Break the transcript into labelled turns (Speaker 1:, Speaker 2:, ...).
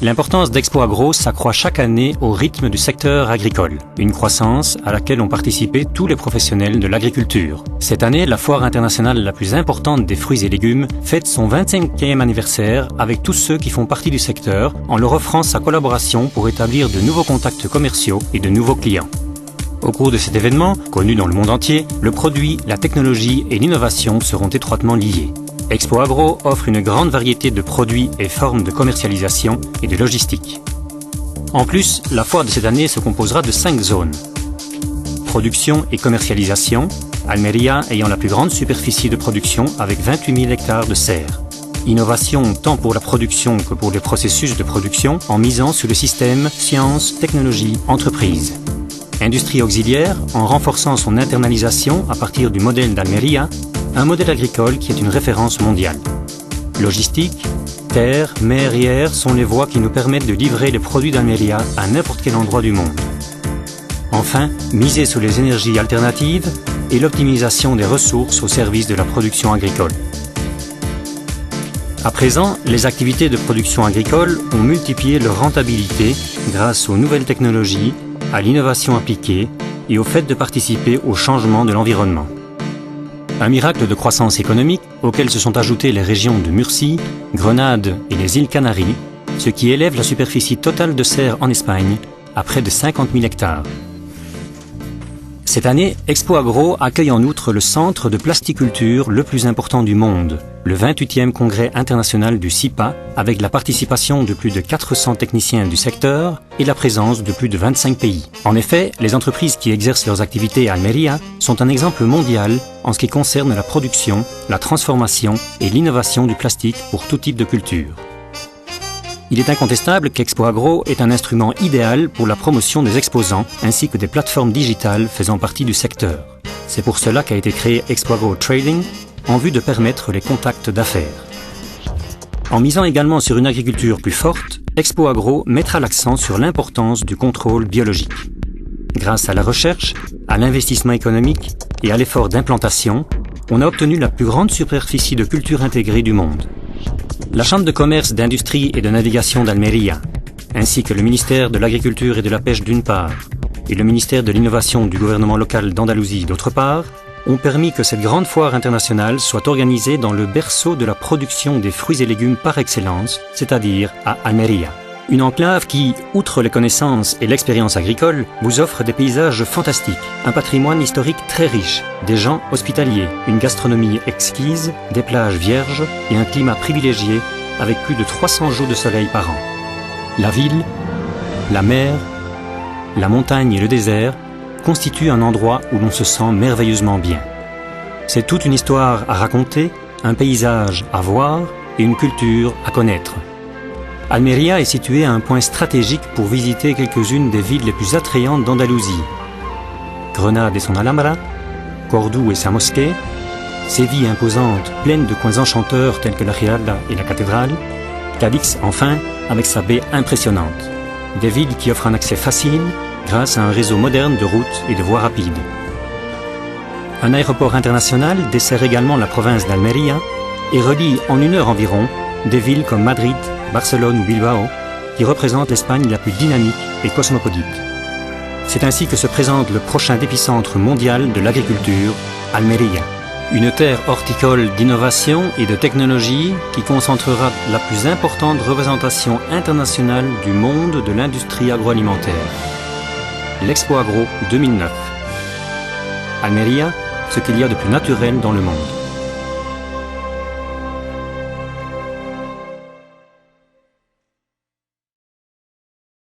Speaker 1: L'importance d'Expo Agro s'accroît chaque année au rythme du secteur agricole, une croissance à laquelle ont participé tous les professionnels de l'agriculture. Cette année, la foire internationale la plus importante des fruits et légumes fête son 25e anniversaire avec tous ceux qui font partie du secteur en leur offrant sa collaboration pour établir de nouveaux contacts commerciaux et de nouveaux clients. Au cours de cet événement, connu dans le monde entier, le produit, la technologie et l'innovation seront étroitement liés. Expo Agro offre une grande variété de produits et formes de commercialisation et de logistique. En plus, la foire de cette année se composera de 5 zones. Production et commercialisation, Almería ayant la plus grande superficie de production avec 28 000 hectares de serres. Innovation tant pour la production que pour les processus de production en misant sur le système science, technologie, entreprise. Industrie auxiliaire en renforçant son internalisation à partir du modèle d'Almería, un modèle agricole qui est une référence mondiale. Logistique, terre, mer et air sont les voies qui nous permettent de livrer les produits d'Almería à n'importe quel endroit du monde. Enfin, miser sur les énergies alternatives et l'optimisation des ressources au service de la production agricole. À présent, les activités de production agricole ont multiplié leur rentabilité grâce aux nouvelles technologies, à l'innovation appliquée et au fait de participer au changement de l'environnement. Un miracle de croissance économique auquel se sont ajoutées les régions de Murcie, Grenade et les îles Canaries, ce qui élève la superficie totale de serres en Espagne à près de 50 000 hectares. Cette année, Expo Agro accueille en outre le centre de plasticulture le plus important du monde, le 28e congrès international du CIPA, avec la participation de plus de 400 techniciens du secteur et la présence de plus de 25 pays. En effet, les entreprises qui exercent leurs activités à Almería sont un exemple mondial en ce qui concerne la production, la transformation et l'innovation du plastique pour tout type de culture. Il est incontestable qu'Expo Agro est un instrument idéal pour la promotion des exposants ainsi que des plateformes digitales faisant partie du secteur. C'est pour cela qu'a été créé Expo Agro Trading en vue de permettre les contacts d'affaires. En misant également sur une agriculture plus forte, Expo Agro mettra l'accent sur l'importance du contrôle biologique. Grâce à la recherche, à l'investissement économique et à l'effort d'implantation, on a obtenu la plus grande superficie de culture intégrée du monde. La Chambre de commerce, d'industrie et de navigation d'Almería, ainsi que le ministère de l'Agriculture et de la Pêche d'une part, et le ministère de l'Innovation du gouvernement local d'Andalousie d'autre part, ont permis que cette grande foire internationale soit organisée dans le berceau de la production des fruits et légumes par excellence, c'est-à-dire à Almería. Une enclave qui, outre les connaissances et l'expérience agricole, vous offre des paysages fantastiques, un patrimoine historique très riche, des gens hospitaliers, une gastronomie exquise, des plages vierges et un climat privilégié avec plus de 300 jours de soleil par an. La ville, la mer, la montagne et le désert constituent un endroit où l'on se sent merveilleusement bien. C'est toute une histoire à raconter, un paysage à voir et une culture à connaître. Almería est située à un point stratégique pour visiter quelques-unes des villes les plus attrayantes d'Andalousie. Grenade et son Alhambra, Cordoue et sa mosquée, Séville imposante, pleine de coins enchanteurs tels que la Giralda et la cathédrale, Cadix enfin, avec sa baie impressionnante. Des villes qui offrent un accès facile grâce à un réseau moderne de routes et de voies rapides. Un aéroport international dessert également la province d'Almería et relie en 1 heure environ des villes comme Madrid, Barcelone ou Bilbao, qui représentent l'Espagne la plus dynamique et cosmopolite. C'est ainsi que se présente le prochain épicentre mondial de l'agriculture, Almería. Une terre horticole d'innovation et de technologie qui concentrera la plus importante représentation internationale du monde de l'industrie agroalimentaire. L'Expo Agro 2009. Almería, ce qu'il y a de plus naturel dans le monde.